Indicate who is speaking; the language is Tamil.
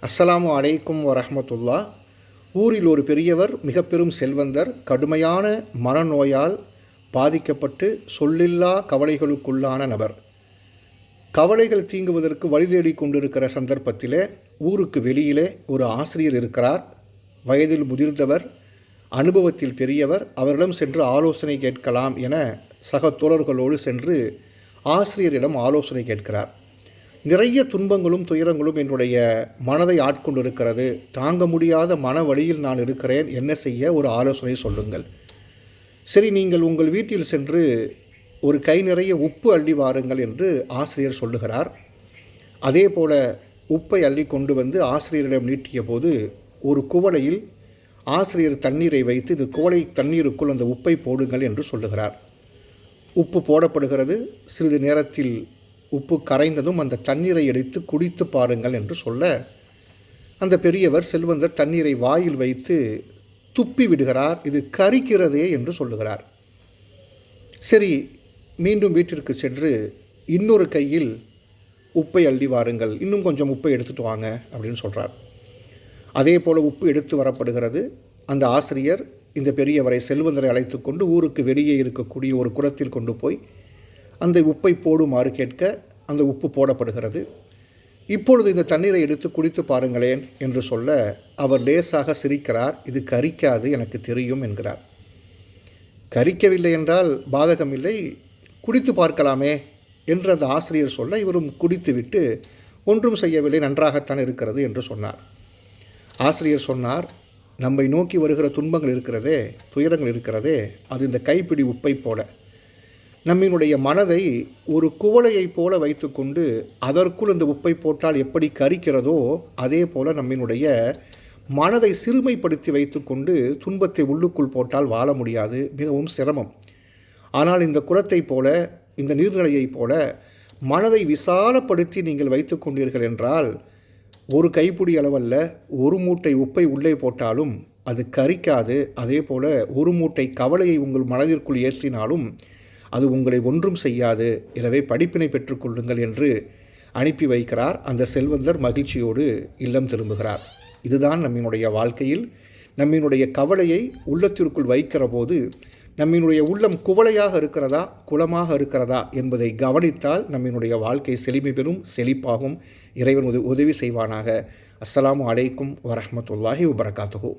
Speaker 1: அஸ்ஸலாமு அலைக்கும் வரஹ்மத்துல்லாஹ். ஊரில் ஒரு பெரியவர், மிக பெரும் செல்வந்தர், கடுமையான மனநோயால் பாதிக்கப்பட்டு சொல்லில்லா கவலைகளுக்குள்ளான நபர். கவலைகள் தீங்குவதற்கு வழி தேடி கொண்டிருக்கிற சந்தர்ப்பத்திலே ஊருக்கு வெளியிலே ஒரு ஆசிரியர் இருக்கிறார். வயதில் முதிர்ந்தவர், அனுபவத்தில் பெரியவர். அவரிடம் சென்று ஆலோசனை கேட்கலாம் என சக தோழர்களோடு சென்று ஆசிரியரிடம் ஆலோசனை கேட்கிறார். நிறைய துன்பங்களும் துயரங்களும் என்னுடைய மனதை ஆட்கொண்டிருக்கிறது. தாங்க முடியாத மன வழியில் நான் இருக்கிறேன். என்ன செய்ய? ஒரு ஆலோசனை சொல்லுங்கள். சரி, நீங்கள் உங்கள் வீட்டில் சென்று ஒரு கை நிறைய உப்பு அள்ளி வாருங்கள் என்று ஆசிரியர் சொல்லுகிறார். அதே போல உப்பை அள்ளி கொண்டு வந்து ஆசிரியரிடம் நீட்டிய போது ஒரு குவளையில் ஆசிரியர் தண்ணீரை வைத்து, இந்த குவளை தண்ணீருக்குள் அந்த உப்பை போடுங்கள் என்று சொல்லுகிறார். உப்பு போடப்படுகிறது. சிறிது நேரத்தில் உப்பு கரைந்ததும் அந்த தண்ணீரை எடுத்து குடித்து பாருங்கள் என்று சொல்ல, அந்த பெரியவர் செல்வந்தர் தண்ணீரை வாயில் வைத்து துப்பி விடுகிறார். இது கரிக்கிறதே என்று சொல்லுகிறார். சரி, மீண்டும் வீட்டிற்கு சென்று இன்னொரு கையில் உப்பை அள்ளி வாருங்கள், இன்னும் கொஞ்சம் உப்பை எடுத்துகிட்டு வாங்க அப்படின்னு சொல்கிறார். அதே போல் உப்பு எடுத்து வரப்படுகிறது. அந்த ஆசிரியர் இந்த பெரியவரை, செல்வந்தரை அழைத்து கொண்டு ஊருக்கு வெளியே இருக்கக்கூடிய ஒரு குளத்தில் கொண்டு போய் அந்த உப்பை போடுமாறு கேட்க, அந்த உப்பு போடப்படுகிறது. இப்பொழுது இந்த தண்ணீரை எடுத்து குடித்து பாருங்களேன் என்று சொல்ல, அவர் லேசாக சிரிக்கிறார். இது கரிக்காது, எனக்கு தெரியும் என்கிறார். கரிக்கவில்லை என்றால் பாதகமில்லை, குடித்து பார்க்கலாமே என்று அந்த ஆசிரியர் சொல்ல, இவரும் குடித்துவிட்டு ஒன்றும் செய்யவில்லை, நன்றாகத்தான் இருக்கிறது என்று சொன்னார். ஆசிரியர் சொன்னார், நம்மை நோக்கி வருகிற துன்பங்கள் இருக்கிறதே, துயரங்கள் இருக்கிறதே, அது இந்த கைப்பிடி உப்பை போல. நம்மினுடைய மனதை ஒரு குவளையைப் போல வைத்துக்கொண்டு அதற்குள் இந்த உப்பை போட்டால் எப்படி கரிக்கிறதோ, அதே போல் நம்மினுடைய மனதை சிறுமைப்படுத்தி வைத்துக்கொண்டு துன்பத்தை உள்ளுக்குள் போட்டால் வாழ முடியாது, மிகவும் சிரமம். ஆனால் இந்த குளத்தைப் போல, இந்த நீர்நிலையைப் போல மனதை விசாலப்படுத்தி நீங்கள் வைத்து கொண்டீர்கள் என்றால், ஒரு கைப்பிடி அளவல்ல, ஒரு மூட்டை உப்பை உள்ளே போட்டாலும் அது கரிக்காது. அதே போல் ஒரு மூட்டை கவலையை உங்கள் மனதிற்குள் ஏற்றினாலும் அது உங்களை ஒன்றும் செய்யாது. எனவே படிப்பினை பெற்றுக்கொள்ளுங்கள் என்று அனுப்பி வைக்கிறார். அந்த செல்வந்தர் மகிழ்ச்சியோடு இல்லம் திரும்புகிறார். இதுதான் நம்மினுடைய வாழ்க்கையில் நம்மினுடைய கவலையை உள்ளத்திற்குள் வைக்கிற போது நம்மினுடைய உள்ளம் குவளையாக இருக்கிறதா, குளமாக இருக்கிறதா என்பதை கவனித்தால் நம்மினுடைய வாழ்க்கை செழிமை பெறும், செழிப்பாகும். இறைவன் உதவி செய்வானாக. அஸ்ஸலாமு அலைக்கும் வரஹ்மத்துல்லாஹி வபரகாத்துஹு.